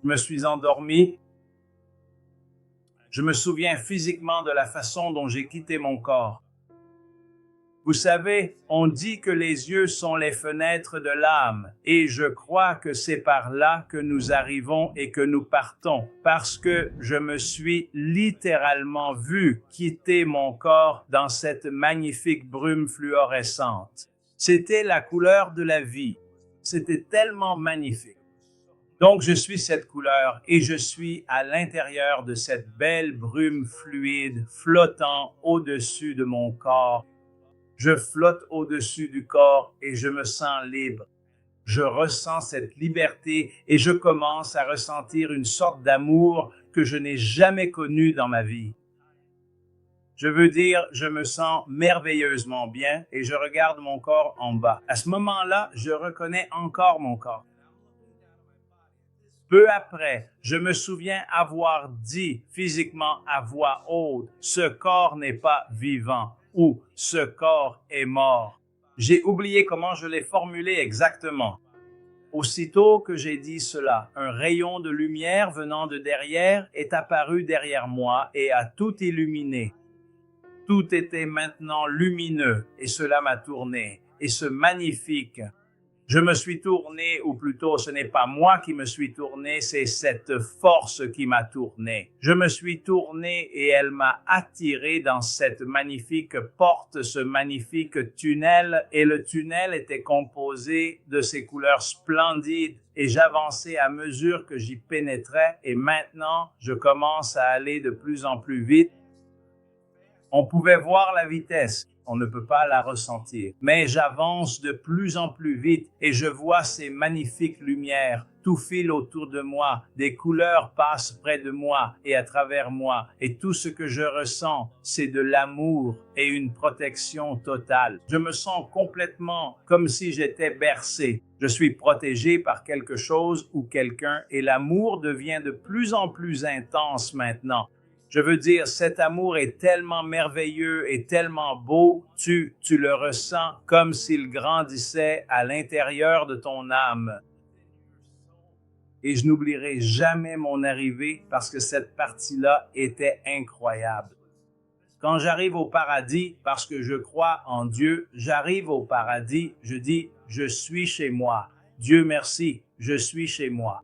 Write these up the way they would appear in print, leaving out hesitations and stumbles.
Je me suis endormi. Je me souviens physiquement de la façon dont j'ai quitté mon corps. Vous savez, on dit que les yeux sont les fenêtres de l'âme, et je crois que c'est par là que nous arrivons et que nous partons, parce que je me suis littéralement vu quitter mon corps dans cette magnifique brume fluorescente. C'était la couleur de la vie. C'était tellement magnifique. Donc, je suis cette couleur et je suis à l'intérieur de cette belle brume fluide flottant au-dessus de mon corps. Je flotte au-dessus du corps et je me sens libre. Je ressens cette liberté et je commence à ressentir une sorte d'amour que je n'ai jamais connu dans ma vie. Je veux dire, je me sens merveilleusement bien et je regarde mon corps en bas. À ce moment-là, je reconnais encore mon corps. Peu après, je me souviens avoir dit physiquement à voix haute, « Ce corps n'est pas vivant » ou « Ce corps est mort ». J'ai oublié comment je l'ai formulé exactement. Aussitôt que j'ai dit cela, un rayon de lumière venant de derrière est apparu derrière moi et a tout illuminé. Tout était maintenant lumineux et cela m'a tourné. Et ce magnifique, je me suis tourné, ou plutôt ce n'est pas moi qui me suis tourné, c'est cette force qui m'a tourné. Je me suis tourné et elle m'a attiré dans cette magnifique porte, ce magnifique tunnel, et le tunnel était composé de ces couleurs splendides et j'avançais à mesure que j'y pénétrais et maintenant je commence à aller de plus en plus vite. On pouvait voir la vitesse, on ne peut pas la ressentir. Mais j'avance de plus en plus vite et je vois ces magnifiques lumières. Tout file autour de moi, des couleurs passent près de moi et à travers moi. Et tout ce que je ressens, c'est de l'amour et une protection totale. Je me sens complètement comme si j'étais bercé. Je suis protégé par quelque chose ou quelqu'un et l'amour devient de plus en plus intense maintenant. Je veux dire, cet amour est tellement merveilleux et tellement beau, tu le ressens comme s'il grandissait à l'intérieur de ton âme. Et je n'oublierai jamais mon arrivée parce que cette partie-là était incroyable. Quand j'arrive au paradis, parce que je crois en Dieu, j'arrive au paradis, je dis, je suis chez moi. Dieu merci, je suis chez moi.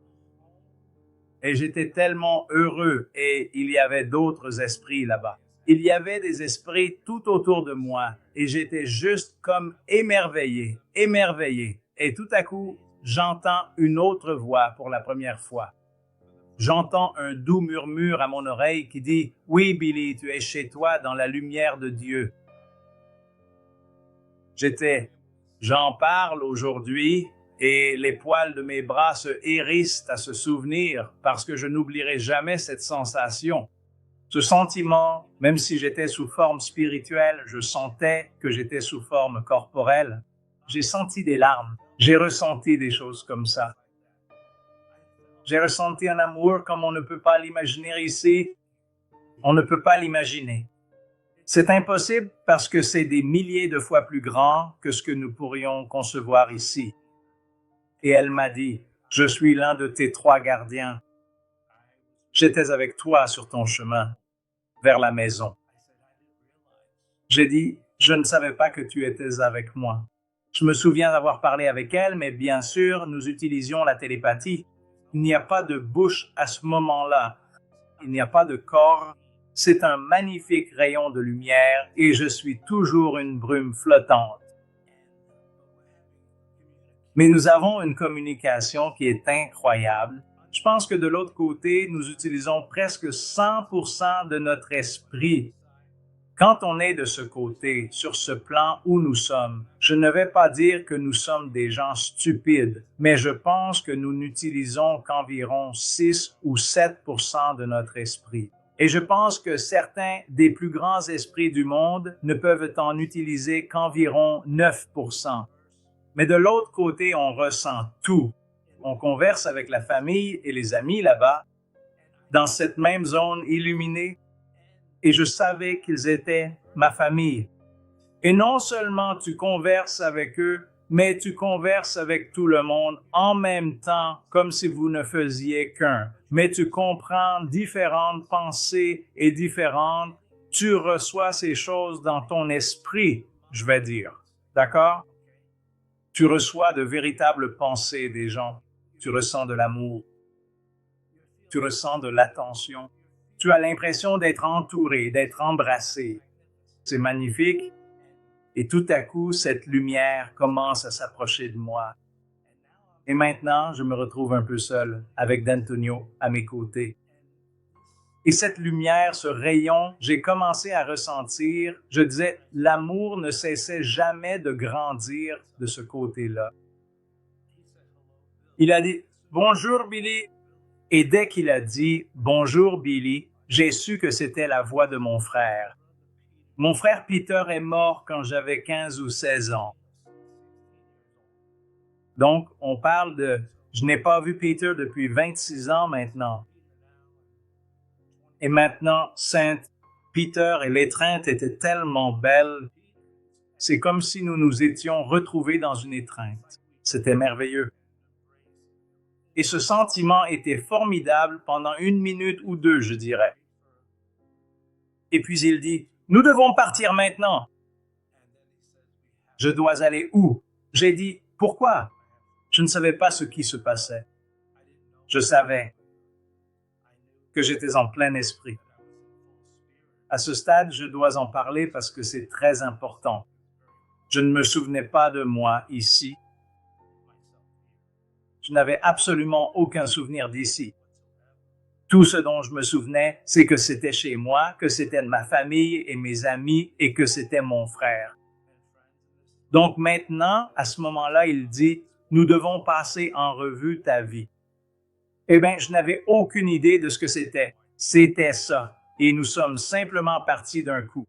Et j'étais tellement heureux et il y avait d'autres esprits là-bas. Il y avait des esprits tout autour de moi et j'étais juste comme émerveillé. Et tout à coup, j'entends une autre voix pour la première fois. J'entends un doux murmure à mon oreille qui dit « Oui, Billy, tu es chez toi dans la lumière de Dieu. » J'en parle aujourd'hui. Et les poils de mes bras se hérissent à ce souvenir parce que je n'oublierai jamais cette sensation. Ce sentiment, même si j'étais sous forme spirituelle, je sentais que j'étais sous forme corporelle. J'ai senti des larmes. J'ai ressenti des choses comme ça. J'ai ressenti un amour comme on ne peut pas l'imaginer ici. On ne peut pas l'imaginer. C'est impossible parce que c'est des milliers de fois plus grand que ce que nous pourrions concevoir ici. Et elle m'a dit, « Je suis l'un de tes 3 gardiens. J'étais avec toi sur ton chemin vers la maison. » J'ai dit, « Je ne savais pas que tu étais avec moi. » Je me souviens d'avoir parlé avec elle, mais bien sûr, nous utilisions la télépathie. Il n'y a pas de bouche à ce moment-là. Il n'y a pas de corps. C'est un magnifique rayon de lumière et je suis toujours une brume flottante. Mais nous avons une communication qui est incroyable. Je pense que de l'autre côté, nous utilisons presque 100% de notre esprit. Quand on est de ce côté, sur ce plan où nous sommes, je ne vais pas dire que nous sommes des gens stupides, mais je pense que nous n'utilisons qu'environ 6 ou 7% de notre esprit. Et je pense que certains des plus grands esprits du monde ne peuvent en utiliser qu'environ 9%. Mais de l'autre côté, on ressent tout. On converse avec la famille et les amis là-bas, dans cette même zone illuminée, et je savais qu'ils étaient ma famille. Et non seulement tu converses avec eux, mais tu converses avec tout le monde en même temps, comme si vous ne faisiez qu'un. Mais tu comprends différentes pensées et différentes. Tu reçois ces choses dans ton esprit, je vais dire. D'accord? Tu reçois de véritables pensées des gens. Tu ressens de l'amour. Tu ressens de l'attention. Tu as l'impression d'être entouré, d'être embrassé. C'est magnifique. Et tout à coup, cette lumière commence à s'approcher de moi. Et maintenant, je me retrouve un peu seul, avec D'Antonio à mes côtés. Et cette lumière, ce rayon, j'ai commencé à ressentir, je disais, l'amour ne cessait jamais de grandir de ce côté-là. Il a dit « Bonjour Billy ». Et dès qu'il a dit « Bonjour Billy », j'ai su que c'était la voix de mon frère. Mon frère Peter est mort quand j'avais 15 ou 16 ans. Donc, on parle de « je n'ai pas vu Peter depuis 26 ans maintenant ». Et maintenant, Sainte Peter et l'étreinte étaient tellement belles. C'est comme si nous nous étions retrouvés dans une étreinte. C'était merveilleux. Et ce sentiment était formidable pendant 1 minute ou 2, je dirais. Et puis il dit, « Nous devons partir maintenant. » Je dois aller où? J'ai dit, « Pourquoi? » Je ne savais pas ce qui se passait. Je savais que j'étais en plein esprit. À ce stade, je dois en parler parce que c'est très important. Je ne me souvenais pas de moi ici. Je n'avais absolument aucun souvenir d'ici. Tout ce dont je me souvenais, c'est que c'était chez moi, que c'était de ma famille et mes amis et que c'était mon frère. Donc maintenant, à ce moment-là, il dit, « Nous devons passer en revue ta vie. » Eh bien, je n'avais aucune idée de ce que c'était. C'était ça. Et nous sommes simplement partis d'un coup.